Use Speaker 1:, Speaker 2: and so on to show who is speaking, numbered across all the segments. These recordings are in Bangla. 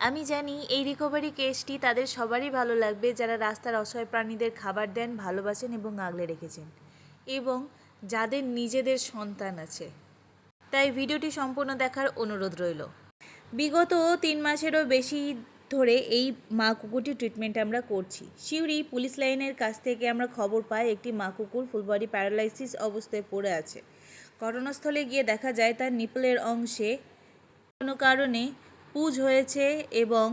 Speaker 1: আমি জানি এই রিকভারি কেসটি তাদের সবারই ভালো লাগবে যারা রাস্তার অসহায় প্রাণীদের খাবার দেন, ভালোবাসেন এবং আগলে রেখেছেন, এবং যাদের নিজেদের সন্তান আছে। তাই ভিডিওটি সম্পূর্ণ দেখার অনুরোধ রইল। বিগত 3 মাসেরও বেশি ধরে এই মা কুকুরটির ট্রিটমেন্ট আমরা করছি। সিউড়ি পুলিশ লাইনের কাছ থেকে আমরা খবর পাই একটি মা কুকুর ফুল বডি প্যারালাইসিস অবস্থায় পড়ে আছে। ঘটনাস্থলে গিয়ে দেখা যায় তার নিপলের অংশে কোনো কারণে পুঁজ হয়েছে এবং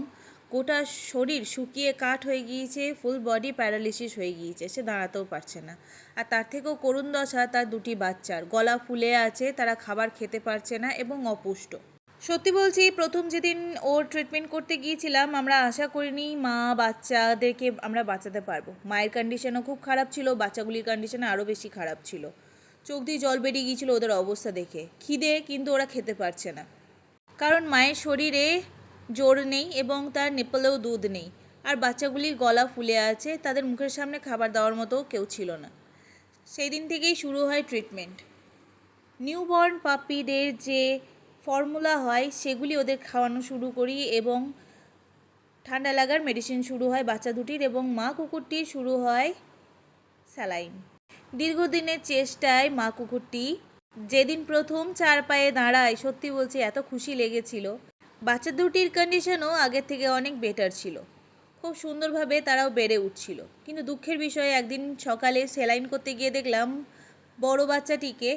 Speaker 1: গোটা শরীর শুকিয়ে কাঠ হয়ে গিয়েছে, ফুল বডি প্যারালিসিস হয়ে গিয়েছে, সে দাঁড়াতেও পারছে না। আর তার থেকেও করুণ দশা তার 2টি বাচ্চার, গলা ফুলে আছে, তারা খাবার খেতে পারছে না এবং অপুষ্ট। সত্যি বলছি, প্রথম যেদিন ওর ট্রিটমেন্ট করতে গিয়েছিলাম আমরা আশা করিনি মা বাচ্চাদেরকে আমরা বাঁচাতে পারবো। মায়ের কন্ডিশনও খুব খারাপ ছিল, বাচ্চাগুলির কন্ডিশন আরও বেশি খারাপ ছিল। চোখ দিয়ে জল বেরিয়ে গিয়েছিল ওদের অবস্থা দেখে। খিদে কিন্তু ওরা খেতে পারছে না, কারণ মায়ের শরীরে জোর নেই এবং তার নিপলেও দুধ নেই। আর বাচ্চাগুলির গলা ফুলে আছে, তাদের মুখের সামনে খাবার দেওয়ার মতো কেউ ছিল না। সেই দিন থেকেই শুরু হয় ট্রিটমেন্ট। নিউবর্ন পাপিদের যে ফর্মুলা হয় সেগুলি ওদের খাওয়ানো শুরু করি এবং ঠান্ডা লাগার মেডিসিন শুরু হয় বাচ্চা দুটির, এবং মা কুকুরটির শুরু হয় স্যালাইন। দীর্ঘদিনের চেষ্টায় মা কুকুরটি যেদিন প্রথম 4 পায়ে দাঁড়ায়, সত্যি বলছি এত খুশি লেগেছিল। বাচ্চা দুটির কন্ডিশনও আগের থেকে অনেক বেটার ছিল, খুব সুন্দরভাবে তারাও বেড়ে উঠছিল। কিন্তু দুঃখের বিষয়, একদিন সকালে স্যালাইন করতে গিয়ে দেখলাম বড় বাচ্চাটিকে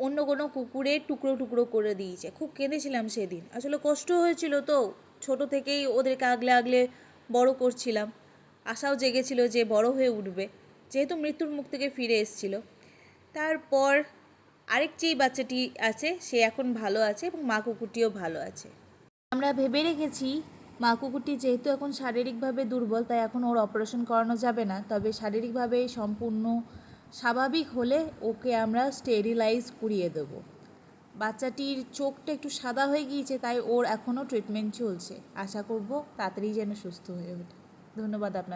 Speaker 1: অন্য কোনো কুকুরে টুকরো টুকরো করে দিয়েছে। খুব কেঁদেছিলাম সেদিন, আসলে কষ্ট হয়েছিল। তো ছোট থেকেই ওদেরকে আগলে আগলে বড় করছিলাম, আশাও জেগেছিল যে বড় হয়ে উঠবে, যেহেতু মৃত্যুর মুখ থেকে ফিরে এসেছিল। তারপর আরেক যেই বাচ্চাটি আছে সে এখন ভালো আছে এবং মা কুকুরটিও ভালো আছে। আমরা ভেবে রেখেছি মা কুকুরটি যেহেতু এখন শারীরিকভাবে দুর্বল, তাই এখন ওর অপারেশন করানো যাবে না, তবে শারীরিকভাবে সম্পূর্ণ স্বাভাবিক হলে ওকে আমরা স্টেরিলাইজ করিয়ে দেব। বাচ্চাটির চোখটা একটু সাদা হয়ে গিয়েছে, তাই ওর এখনও ট্রিটমেন্ট চলছে। আশা করব তাড়াতাড়ি যেন সুস্থ হয়ে ওঠে। ধন্যবাদ আপনার।